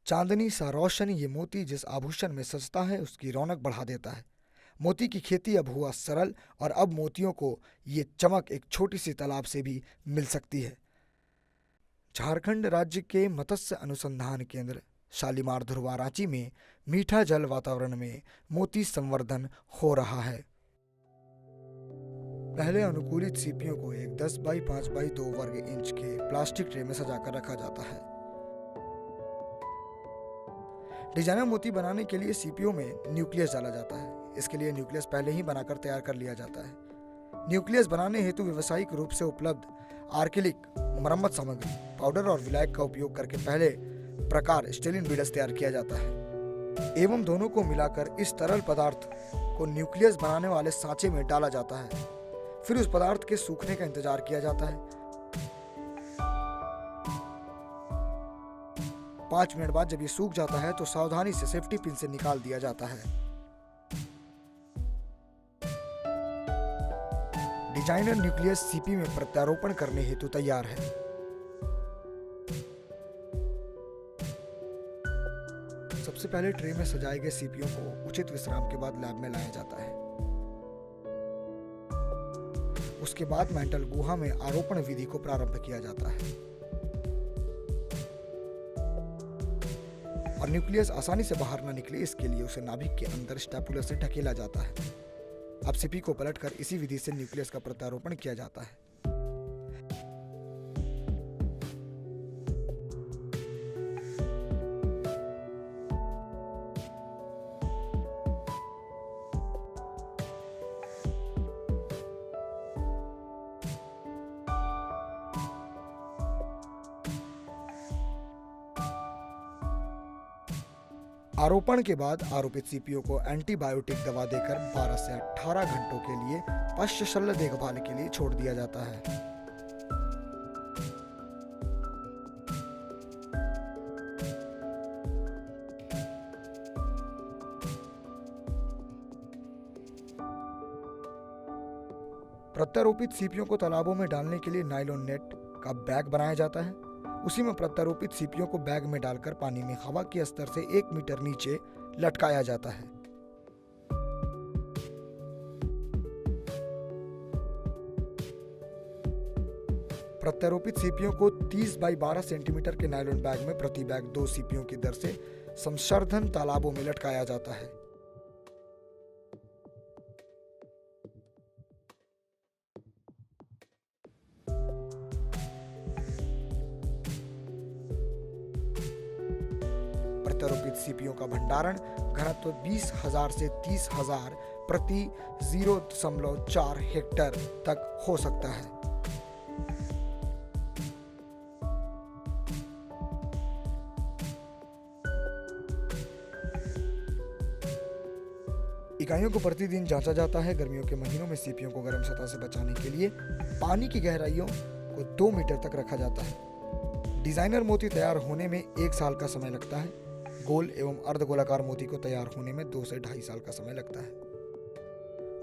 चांदनी सा रोशन ये मोती जिस आभूषण में सजता है उसकी रौनक बढ़ा देता है। मोती की खेती अब हुआ सरल और अब मोतियों को ये चमक एक छोटी सी तालाब से भी मिल सकती है। झारखंड राज्य के मत्स्य अनुसंधान केंद्र शालीमार धुरवा रांची में मीठा जल वातावरण में मोती संवर्धन हो रहा है। पहले अनुकूलित सीपियों को एक 10 बाई 5 बाई 2 वर्ग इंच के प्लास्टिक ट्रे में सजाकर रखा जाता है। डिजाइनर मोती बनाने के लिए सीपियों में न्यूक्लियस डाला जाता है। इसके लिए न्यूक्लियस पहले ही बनाकर तैयार कर लिया जाता है। न्यूक्लियस बनाने हेतु व्यावसायिक रूप से उपलब्ध आर्केलिक, मरम्मत सामग्री, पाउडर और विलायक का उपयोग करके पहले प्रकार स्टेलिन बीडस तैयार किया जाता है एवं दोनों को मिलाकर इस तरल पदार्थ को न्यूक्लियस बनाने वाले सांचे में डाला जाता है। फिर उस पदार्थ के सूखने का इंतजार किया जाता है। 5 मिनट बाद जब ये सूख जाता है तो सावधानी से सेफ्टी पिन से निकाल दिया जाता है। डिजाइनर न्यूक्लियस सीपी में प्रत्यारोपण करने हेतु तैयार है। सबसे पहले ट्रे में सजाए गए सीपियों को उचित विश्राम के बाद लैब में लाया जाता है। उसके बाद मेंटल गुहा में आरोपण विधि को प्रारंभ किया जाता है और न्यूक्लियस आसानी से बाहर न निकले इसके लिए उसे नाभिक के अंदर स्टेपुलर से ढकेला जाता है। अब सीपी को पलटकर इसी विधि से न्यूक्लियस का प्रत्यारोपण किया जाता है। आरोपण के बाद आरोपित सीपियों को एंटीबायोटिक दवा देकर 12 से 18 घंटों के लिए पश्च शल्य देखभाल के लिए छोड़ दिया जाता है। प्रत्यारोपित सीपियों को तालाबों में डालने के लिए नायलॉन नेट का बैग बनाया जाता है। उसी में प्रत्यारोपित सीपियों को बैग में डालकर पानी में हवा के स्तर से 1 मीटर नीचे लटकाया जाता है। प्रत्यारोपित सीपियों को 30 बाई 12 सेंटीमीटर के नायलॉन बैग में प्रति बैग 2 सीपियों की दर से संवर्धन तालाबों में लटकाया जाता है। प्रत्यारोपित सीपियों का भंडारण घनत्व 20,000 से 30,000 प्रति 0.4 हेक्टेयर तक हो सकता है। इकाइयों को प्रतिदिन जांचा जाता है। गर्मियों के महीनों में सीपियों को गर्म सतह से बचाने के लिए पानी की गहराइयों को 2 मीटर तक रखा जाता है। डिजाइनर मोती तैयार होने में 1 साल का समय लगता है। गोल एवं अर्धगोलाकार मोती को तैयार होने में 2 से 2.5 साल का समय लगता है।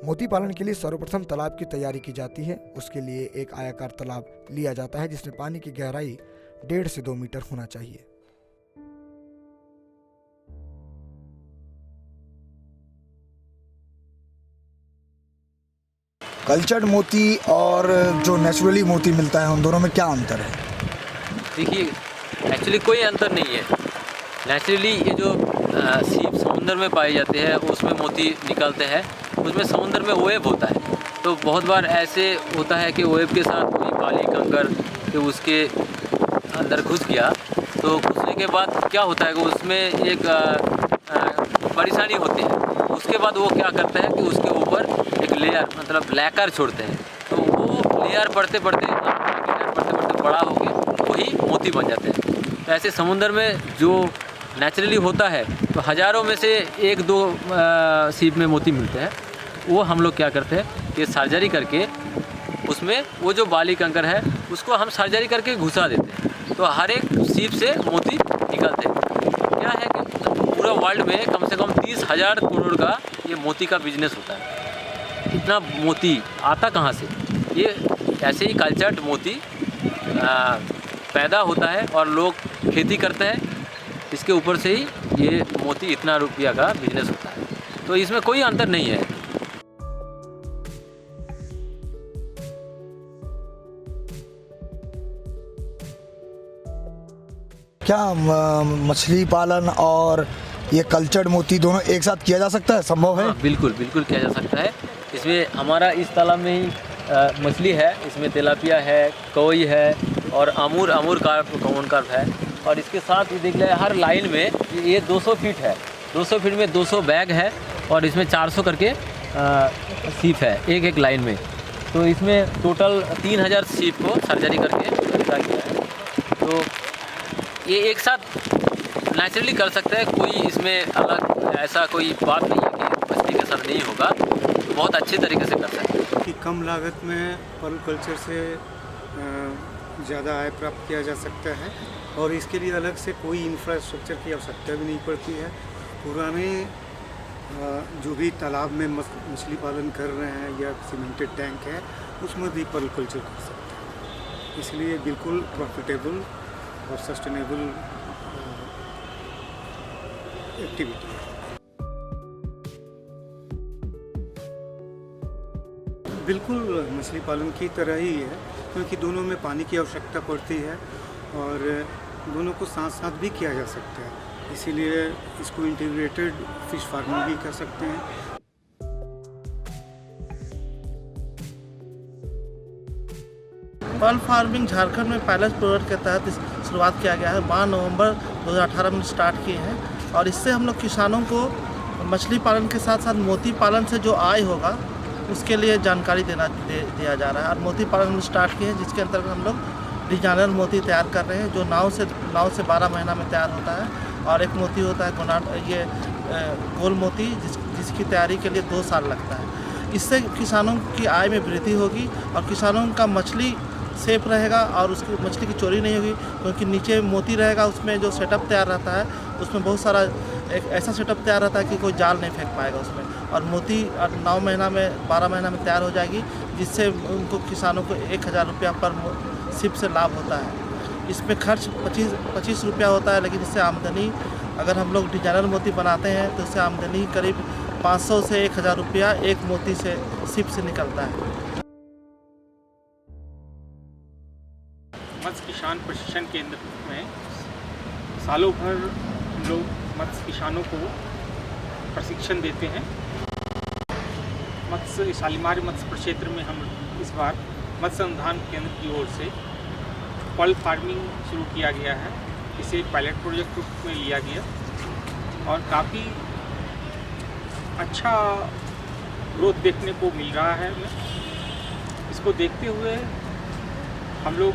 मोती पालन के लिए सर्वप्रथम तालाब की तैयारी की जाती है। उसके लिए एक आयताकार तालाब लिया जाता है जिसमें पानी की गहराई 1.5 से 2 मीटर होना चाहिए। कल्चर्ड मोती और जो नेचुरली मोती मिलता है उन दोनों में क्या अंतर है? देखिए, एक्चुअली कोई अंतर नहीं है। नेचुरली ये जो सीप समुंदर में पाए जाते हैं उसमें मोती निकलते हैं, उसमें समुंदर में वेव होता है। तो बहुत बार ऐसे होता है कि वेव के साथ कोई बाली कंकर कि उसके अंदर घुस गया, तो घुसने के बाद क्या होता है कि उसमें एक परेशानी होती है। उसके बाद वो क्या करता है कि उसके ऊपर एक लेयर मतलब लैकर छोड़ते हैं। तो वो लेयर बढ़ते बढ़ते बड़ा हो गया वही मोती बन जाते हैं। तो ऐसे समुंदर में जो नेचुरली होता है तो हज़ारों में से 1-2 सीप में मोती मिलते हैं। वो हम लोग क्या करते हैं कि सर्जरी करके उसमें वो जो बाली कंकर है उसको हम सर्जरी करके घुसा देते हैं। तो हर एक सीप से मोती निकलते हैं। क्या है कि पूरा वर्ल्ड में कम से कम 30,000 करोड़ का ये मोती का बिजनेस होता है। इतना मोती आता कहाँ से? ये ऐसे ही कल्चर्ड मोती पैदा होता है और लोग खेती करते हैं। इसके ऊपर से ही ये मोती इतना रुपया का बिजनेस होता है। तो इसमें कोई अंतर नहीं है। क्या मछली पालन और ये कल्चर्ड मोती दोनों एक साथ किया जा सकता है, संभव है? हाँ, बिल्कुल बिल्कुल किया जा सकता है। इसमें हमारा इस तालाब में ही मछली है, इसमें तिलापिया है, कोई है और अमूर कार्प, कॉमन कार्प है। और इसके साथ ही देख ले हर लाइन में ये 200 फीट है, 200 फीट में 200 बैग है और इसमें 400 करके सीप है एक एक लाइन में। तो इसमें टोटल 3000 सीप को सर्जरी करके रखा गया है। तो ये एक साथ नेचुरली कर सकते हैं, कोई इसमें अलग ऐसा कोई बात नहीं है कि मछली के साथ नहीं होगा, तो बहुत अच्छे तरीके से कर सकते हैं। कि कम लागत में पर्ल कल्चर से ज़्यादा आय प्राप्त किया जा सकता है और इसके लिए अलग से कोई इंफ्रास्ट्रक्चर की आवश्यकता भी नहीं पड़ती है। पुराने जो भी तालाब में मछली पालन कर रहे हैं या सीमेंटेड टैंक है उसमें भी पर्ल कल्चर कर सकते हैं। इसलिए बिल्कुल प्रॉफिटेबल और सस्टेनेबल एक्टिविटी है। बिल्कुल मछली पालन की तरह ही है, क्योंकि दोनों में पानी की आवश्यकता पड़ती है और दोनों को साथ साथ भी किया जा सकता है। इसीलिए इसको इंटीग्रेटेड फिश फार्मिंग भी कर सकते हैं। पर्ल फार्मिंग झारखंड में पायलट प्रोजेक्ट के तहत शुरुआत किया गया है। 12 नवंबर 2018 में स्टार्ट किए हैं और इससे हम लोग किसानों को मछली पालन के साथ साथ मोती पालन से जो आय होगा उसके लिए जानकारी दिया जा रहा है। और मोती पालन हम स्टार्ट किए हैं जिसके अंतर्गत हम लोग डिजाइनर मोती तैयार कर रहे हैं जो नाव से 12 महीना में तैयार होता है। और एक मोती होता है गोल मोती जिसकी तैयारी के लिए 2 साल लगता है। इससे किसानों की आय में वृद्धि होगी और किसानों का मछली सेफ रहेगा और उसकी मछली की चोरी नहीं होगी, क्योंकि नीचे मोती रहेगा। उसमें जो सेटअप तैयार रहता है उसमें बहुत सारा एक ऐसा सेटअप तैयार रहता है कि कोई जाल नहीं फेंक पाएगा उसमें। और मोती 9 महीना में 12 महीना में तैयार हो जाएगी, जिससे उनको किसानों को 1000 रुपया पर सिप से लाभ होता है। इसमें खर्च 25 रुपया होता है, लेकिन इससे आमदनी अगर हम लोग डिजाइनर मोती बनाते हैं तो इससे आमदनी करीब 500 से 1000 रुपया एक मोती से सिप से निकलता है। मत्स्य किसान प्रशिक्षण केंद्र में सालों भर हम लोग मत्स्य किसानों को प्रशिक्षण देते हैं। शालीमार मत्स्य प्रक्षेत्र में हम इस बार मत्स्य अनुसंधान केंद्र की ओर से पर्ल फार्मिंग शुरू किया गया है। इसे पायलट प्रोजेक्ट रूप में लिया गया और काफ़ी अच्छा ग्रोथ देखने को मिल रहा है हमें। इसको देखते हुए हम लोग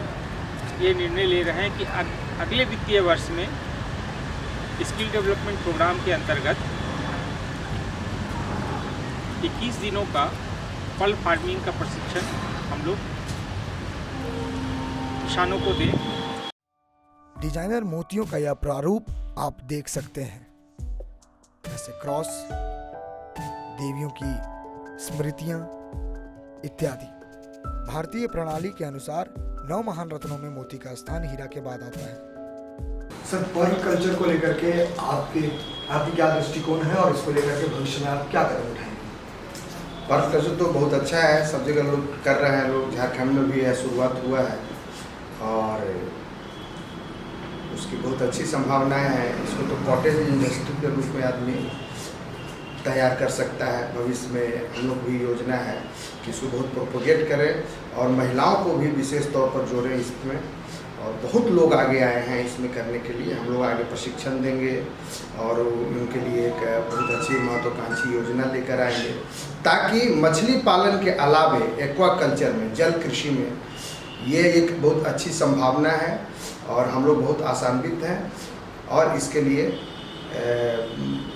ये निर्णय ले रहे हैं कि अगले वित्तीय वर्ष में स्किल डेवलपमेंट प्रोग्राम के अंतर्गत 21 दिनों का पर्ल फार्मिंग का प्रशिक्षण हम लोग किसानों को दें। डिजाइनर मोतियों का यह प्रारूप आप देख सकते हैं, जैसे क्रॉस, देवियों की स्मृतियां इत्यादि। भारतीय प्रणाली के अनुसार 9 महान रत्नों में मोती का स्थान हीरा के बाद आता है। सर, पर्ल कल्चर को लेकर के आपकी क्या दृष्टिकोण है और इसको लेकर के भविष्य में आप क्या कदम उठाएंगे? पर्ल कल्चर तो बहुत अच्छा है, सब जगह लोग कर रहे हैं। लोग झारखंड में भी है, शुरुआत हुआ है और उसकी बहुत अच्छी संभावनाएं हैं। इसको तो कॉटेज इंडस्ट्री के रूप में आदमी तैयार कर सकता है। भविष्य में हम लोग भी योजना है कि इसको बहुत प्रोपोगेट करें और महिलाओं को भी विशेष तौर पर जोड़ें इसमें। और बहुत लोग आगे आए हैं इसमें करने के लिए। हम लोग आगे प्रशिक्षण देंगे और उनके लिए एक बहुत अच्छी महत्वाकांक्षी योजना लेकर आएंगे, ताकि मछली पालन के अलावे एक्वा कल्चर में, जल कृषि में ये एक बहुत अच्छी संभावना है और हम लोग बहुत आशान्वित हैं। और इसके लिए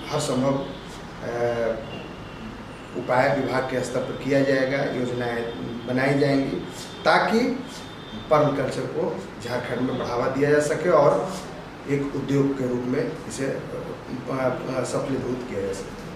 हर संभव उपाय विभाग के स्तर पर किया जाएगा, योजनाएं बनाई जाएंगी, ताकि पर्ल कल्चर को झारखंड में बढ़ावा दिया जा सके और एक उद्योग के रूप में इसे सफलीभूत किया जा सके।